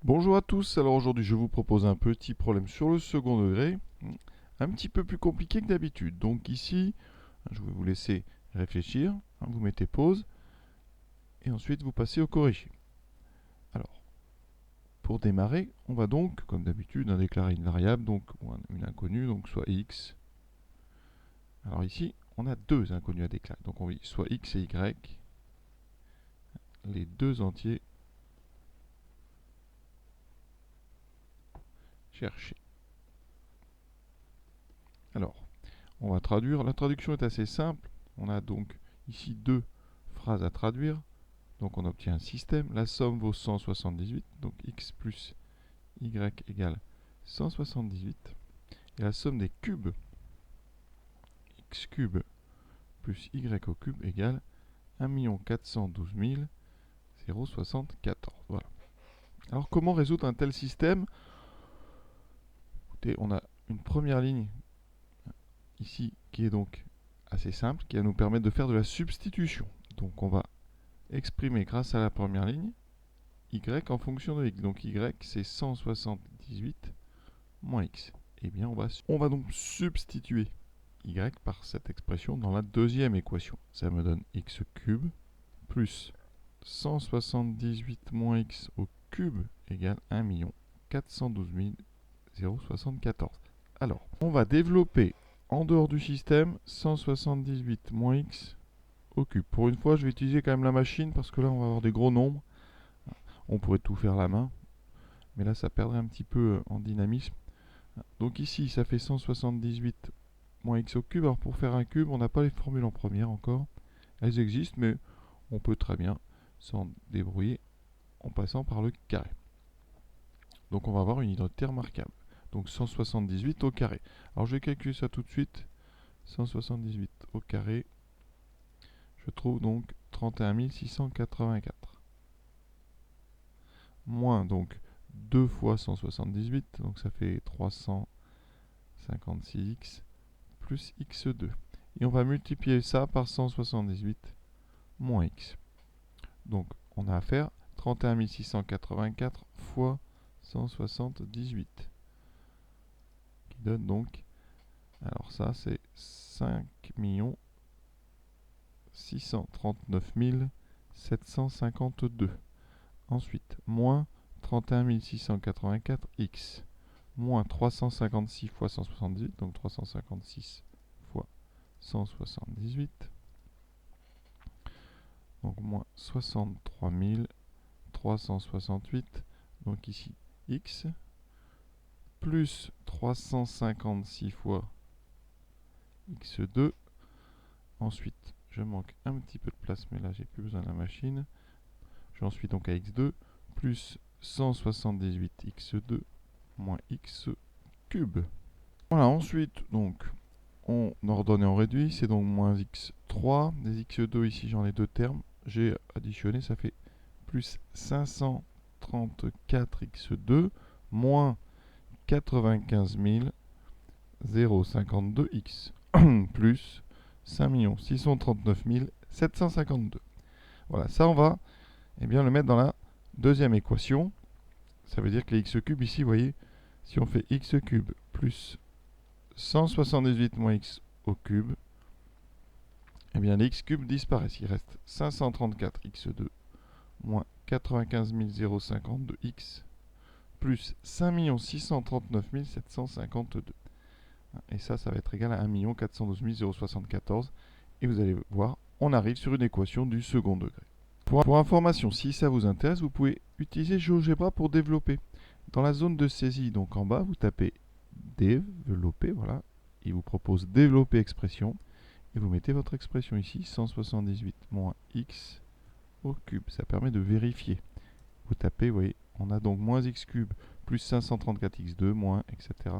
Bonjour à tous, alors aujourd'hui je vous propose un petit problème sur le second degré, un petit peu plus compliqué que d'habitude. Donc ici, je vais vous laisser réfléchir, vous mettez pause, et ensuite vous passez au corrigé. Alors, pour démarrer, on va donc, comme d'habitude, déclarer une variable, donc une inconnue, donc soit x. Alors ici, on a deux inconnus à déclarer, donc on dit soit x et y, les deux entiers cherchés. Alors, on va traduire. La traduction est assez simple. On a donc ici deux phrases à traduire. Donc on obtient un système. La somme vaut 178. Donc x plus y égale 178. Et la somme des cubes, x cube plus y au cube égale 1 412 074. Voilà. Alors comment résoudre un tel système? Écoutez, on a une première ligne ici qui est donc assez simple, qui va nous permettre de faire de la substitution. Donc on va exprimer grâce à la première ligne y en fonction de x. Donc y c'est 178 moins x. Eh bien on va donc substituer y par cette expression dans la deuxième équation. Ça me donne x cube plus 178 moins x au cube égale 1 412 074. Alors, on va développer en dehors du système 178 moins x au cube. Pour une fois, je vais utiliser quand même la machine parce que là, on va avoir des gros nombres. On pourrait tout faire à la main, mais là, ça perdrait un petit peu en dynamisme. Donc ici, ça fait 178 moins x au cube. Alors pour faire un cube, on n'a pas les formules en première encore. Elles existent, mais on peut très bien s'en débrouiller en passant par le carré. Donc on va avoir une identité remarquable. Donc 178 au carré. Alors je vais calculer ça tout de suite. 178 au carré. Je trouve donc 31 684. Moins donc 2 fois 178, donc ça fait 356x plus x2. Et on va multiplier ça par 178 moins x. Donc on a à faire 31 684 fois 178. Qui donne donc, alors ça c'est 5 639 752. Ensuite, moins 31 684 x, moins 356 fois 178, donc 356 fois 178, donc moins 63 368, donc ici x, plus 356 fois x2. Ensuite, je manque un petit peu de place, mais là j'ai plus besoin de la machine. J'en suis donc à x2, plus 178x2 moins x cube. Voilà, ensuite, donc, on ordonne et on réduit, c'est donc moins x3. Des x2, ici j'en ai deux termes. J'ai additionné, ça fait plus 534x2 moins 95 052x plus 5 639 752. Voilà, ça on va le mettre dans la deuxième équation. Ça veut dire que les x cubes ici, vous voyez, si on fait x cube plus 178 moins x au cube, eh bien les x cubes disparaissent. Il reste 534 x2 moins 95 052 x plus 5 639 752. Et ça va être égal à 1 412 074. Et vous allez voir, on arrive sur une équation du second degré. Pour information, si ça vous intéresse, vous pouvez utiliser GeoGebra pour développer. Dans la zone de saisie, donc en bas, vous tapez développer, voilà. Il vous propose développer expression. Et vous mettez votre expression ici, 178 moins x au cube. Ça permet de vérifier. Vous tapez, vous voyez, on a donc moins x cube plus 534x2 moins, etc.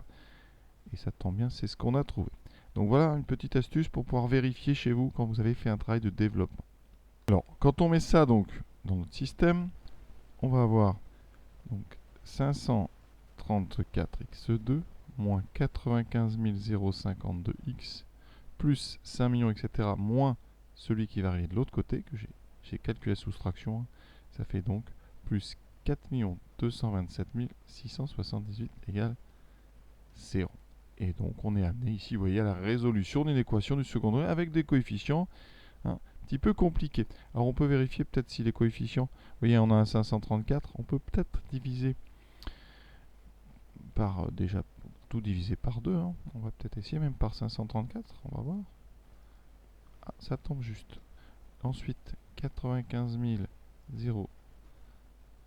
Et ça tombe bien, c'est ce qu'on a trouvé. Donc voilà une petite astuce pour pouvoir vérifier chez vous quand vous avez fait un travail de développement. Alors, quand on met ça donc dans notre système, on va avoir donc 534x2 moins 95 052x plus 5 millions, etc. moins celui qui va arriver de l'autre côté, que j'ai calculé la soustraction. Ça fait donc plus 4 227 678 égale 0. Et donc on est amené ici, vous voyez, à la résolution d'une équation du second degré avec des coefficients un petit peu compliqués. Alors on peut vérifier peut-être si les coefficients, vous voyez, on a un 534, on peut peut-être diviser par, déjà, tout diviser par 2. Hein. On va peut-être essayer même par 534, on va voir. Ah, ça tombe juste. Ensuite, 95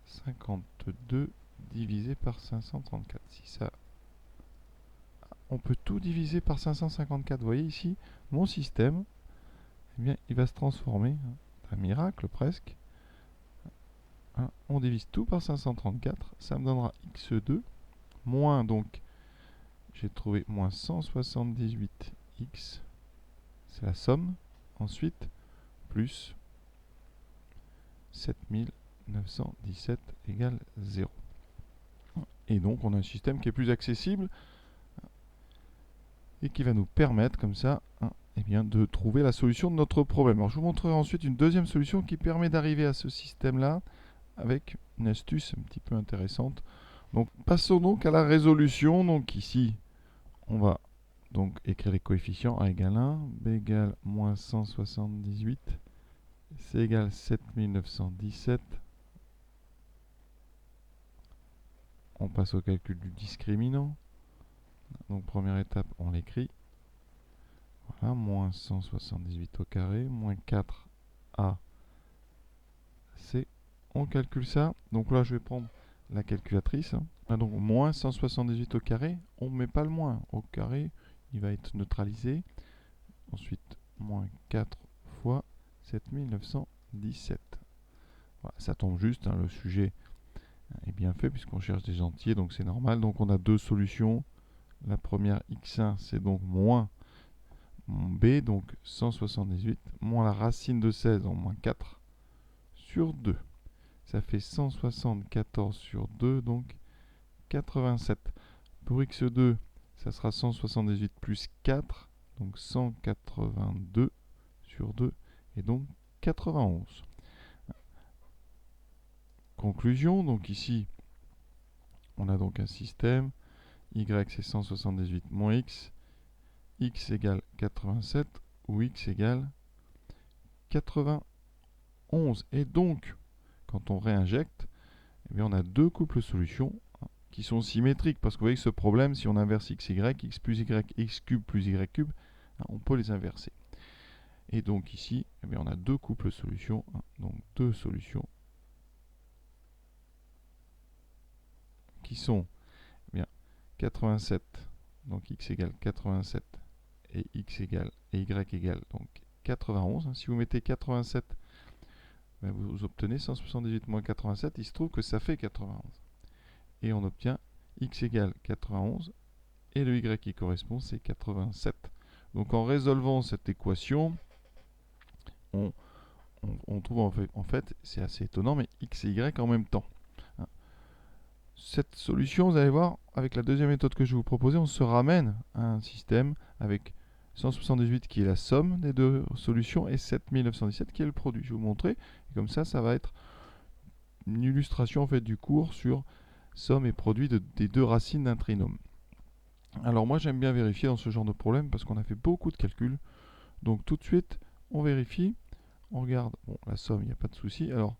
052 divisé par 534. Si ça, on peut tout diviser par 554. Vous voyez ici, mon système, eh bien, il va se transformer. Hein, un miracle presque. Hein, on divise tout par 534. Ça me donnera x2 moins, donc, j'ai trouvé moins 178x. C'est la somme. Ensuite, plus 7917 égale 0. Et donc, on a un système qui est plus accessible et qui va nous permettre, comme ça, hein, eh bien, de trouver la solution de notre problème. Alors, je vous montrerai ensuite une deuxième solution qui permet d'arriver à ce système-là avec une astuce un petit peu intéressante. Donc, passons donc à la résolution. Donc, ici, on va donc écrire les coefficients. A égale 1, B égale moins 178, C égale 7917. On passe au calcul du discriminant. Donc, première étape, on l'écrit. Voilà, moins 178 au carré, moins 4A, C. On calcule ça. Donc là, je vais prendre la calculatrice. Ah, donc, moins 178 au carré, on ne met pas le moins. Au carré, il va être neutralisé. Ensuite, moins 4 fois 7917. Voilà, ça tombe juste, hein, le sujet est bien fait puisqu'on cherche des entiers, donc c'est normal. Donc on a deux solutions. La première, x1, c'est donc moins b, donc 178, moins la racine de 16, donc moins 4 sur 2. Ça fait 174 sur 2, donc 87. Pour x2, ça sera 178 plus 4, donc 182 sur 2, et donc 91. Conclusion, donc ici, on a donc un système, y c'est 178 moins x égale 87, ou x égale 91. Et donc, quand on réinjecte, eh bien, on a deux couples solutions qui sont symétriques, parce que vous voyez que ce problème, si on inverse x, y, x plus y, x cube plus y cube, on peut les inverser. Et donc ici, eh bien, on a deux couples solutions, donc deux solutions qui sont eh bien, 87, donc x égale 87, et x égale, et y égale donc 91. Si vous mettez 87, ben vous obtenez 178 moins 87, il se trouve que ça fait 91. Et on obtient x égale 91, et le y qui correspond, c'est 87. Donc en résolvant cette équation, on trouve en fait, c'est assez étonnant, mais x et y en même temps. Cette solution, vous allez voir, avec la deuxième méthode que je vais vous proposer, on se ramène à un système avec 178 qui est la somme des deux solutions et 7917 qui est le produit. Je vais vous montrer. Et comme ça, ça va être une illustration en fait du cours sur somme et produit des deux racines d'un trinôme. Alors moi, j'aime bien vérifier dans ce genre de problème parce qu'on a fait beaucoup de calculs. Donc tout de suite, on vérifie. On regarde, bon, la somme, il n'y a pas de souci. Alors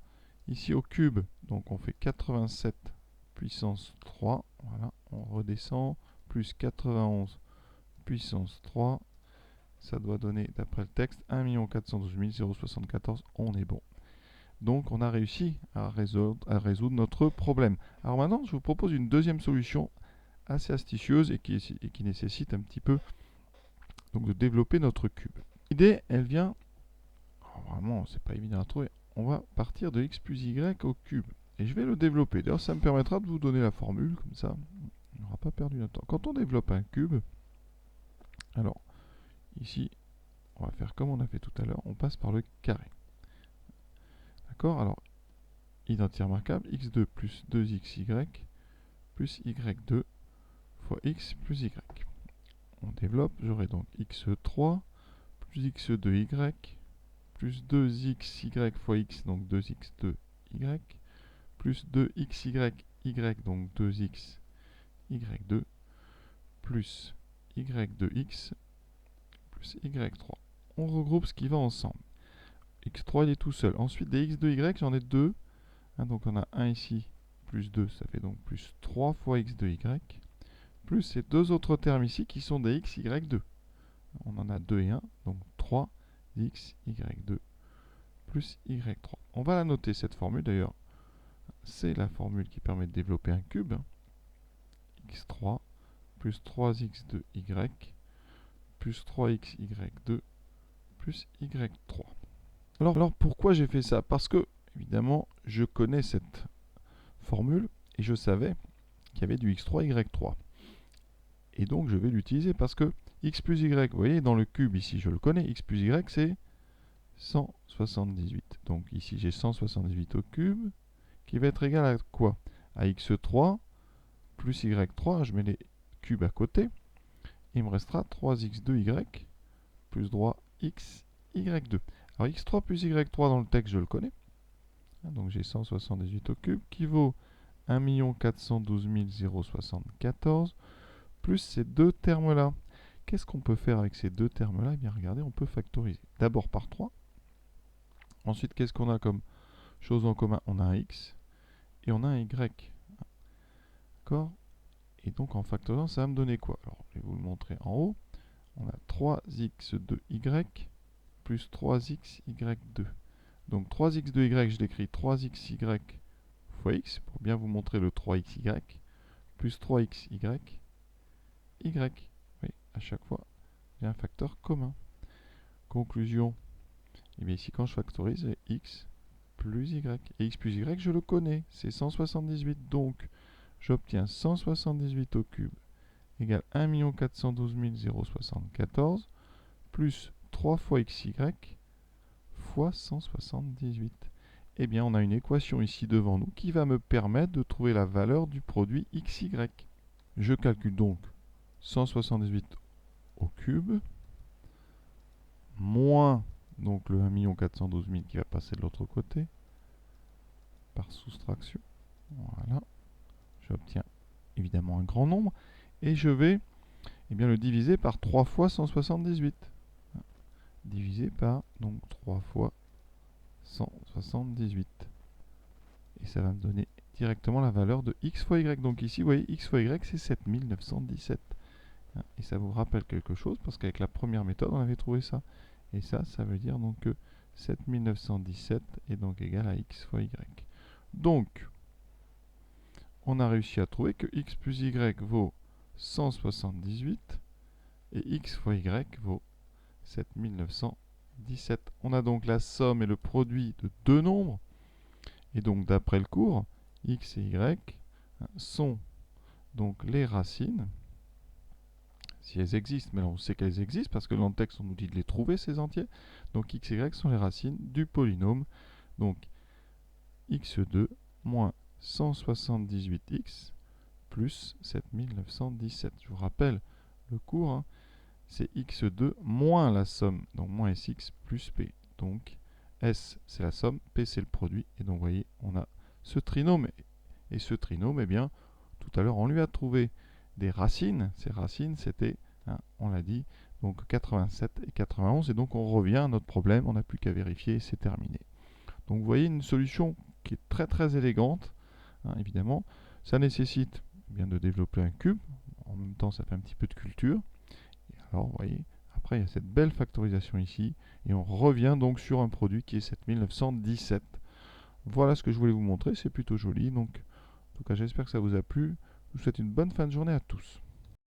ici au cube, donc on fait 87 puissance 3, voilà, on redescend, plus 91 puissance 3, ça doit donner, d'après le texte, 1 412 074, on est bon. Donc on a réussi à résoudre notre problème. Alors maintenant, je vous propose une deuxième solution assez astucieuse et qui nécessite un petit peu donc, de développer notre cube. L'idée, elle vient, vraiment, c'est pas évident à trouver, on va partir de x plus y au cube. Et je vais le développer. D'ailleurs, ça me permettra de vous donner la formule, comme ça, on n'aura pas perdu notre temps. Quand on développe un cube, alors, ici, on va faire comme on a fait tout à l'heure, on passe par le carré. D'accord? Alors, identité remarquable, x2 plus 2xy plus y2 fois x plus y. On développe, j'aurai donc x3 plus x2y plus 2xy fois x, donc 2x2y, plus 2xy, donc 2x, y2, plus y2x, plus y3. On regroupe ce qui va ensemble. x3 il est tout seul. Ensuite des x2y, j'en ai 2. Donc on a 1 ici, plus 2, ça fait donc plus 3 fois x2y, plus ces deux autres termes ici qui sont des x, y2. On en a 2 et 1, donc 3 x, y2, plus y3. On va la noter cette formule d'ailleurs. C'est la formule qui permet de développer un cube. x3 plus 3x2y plus 3xy2 plus y3. Alors pourquoi j'ai fait ça? Parce que, évidemment, je connais cette formule et je savais qu'il y avait du x3, y3. Et donc je vais l'utiliser parce que x plus y, vous voyez, dans le cube ici, je le connais, x plus y c'est 178. Donc ici j'ai 178 au cube, qui va être égal à quoi? À x3 plus y3, je mets les cubes à côté, il me restera 3x2y plus droit x, y2. Alors x3 plus y3 dans le texte, je le connais. Donc j'ai 178 au cube qui vaut 1 412 074 plus ces deux termes-là. Qu'est-ce qu'on peut faire avec ces deux termes-là? Eh bien regardez, on peut factoriser. D'abord par 3. Ensuite, qu'est-ce qu'on a comme chose en commun? On a un x et on a un y. D'accord? Et donc en factorisant, ça va me donner quoi? Alors je vais vous le montrer en haut. On a 3x2y plus 3xy2. Donc 3x2y, je l'écris 3xy fois x, pour bien vous montrer le 3xy, plus 3xy, y. Oui, à chaque fois, j'ai un facteur commun. Conclusion, et bien ici quand je factorise, j'ai x plus y. Et x plus y, je le connais, c'est 178. Donc, j'obtiens 178 au cube égale 1 412 074 plus 3 fois xy fois 178. Eh bien, on a une équation ici devant nous qui va me permettre de trouver la valeur du produit xy. Je calcule donc 178 au cube moins donc le 1 412 000 qui va passer de l'autre côté par soustraction. Voilà. J'obtiens évidemment un grand nombre et je vais le diviser par 3 fois 178. Divisé par donc 3 fois 178. Et ça va me donner directement la valeur de x fois y. Donc ici, vous voyez, x fois y, c'est 7917. Et ça vous rappelle quelque chose, parce qu'avec la première méthode, on avait trouvé ça. Et ça veut dire donc que 7917 est donc égal à x fois y. Donc, on a réussi à trouver que x plus y vaut 178 et x fois y vaut 7917. On a donc la somme et le produit de deux nombres. Et donc, d'après le cours, x et y sont donc les racines, si elles existent, mais là on sait qu'elles existent parce que dans le texte on nous dit de les trouver ces entiers. Donc x et y sont les racines du polynôme. Donc x2 moins 178x plus 7917. Je vous rappelle le cours, c'est x2 moins la somme, donc moins sx plus p. Donc S c'est la somme, P c'est le produit, et donc vous voyez, on a ce trinôme, et ce trinôme, eh bien, tout à l'heure on lui a trouvé des racines, ces racines c'était, on l'a dit, donc 87 et 91, et donc on revient à notre problème, on n'a plus qu'à vérifier et c'est terminé. Donc vous voyez une solution qui est très très élégante, évidemment, ça nécessite bien de développer un cube, en même temps ça fait un petit peu de culture, et alors vous voyez, après il y a cette belle factorisation ici, et on revient donc sur un produit qui est 7917. Voilà ce que je voulais vous montrer, c'est plutôt joli, donc en tout cas j'espère que ça vous a plu. Je vous souhaite une bonne fin de journée à tous.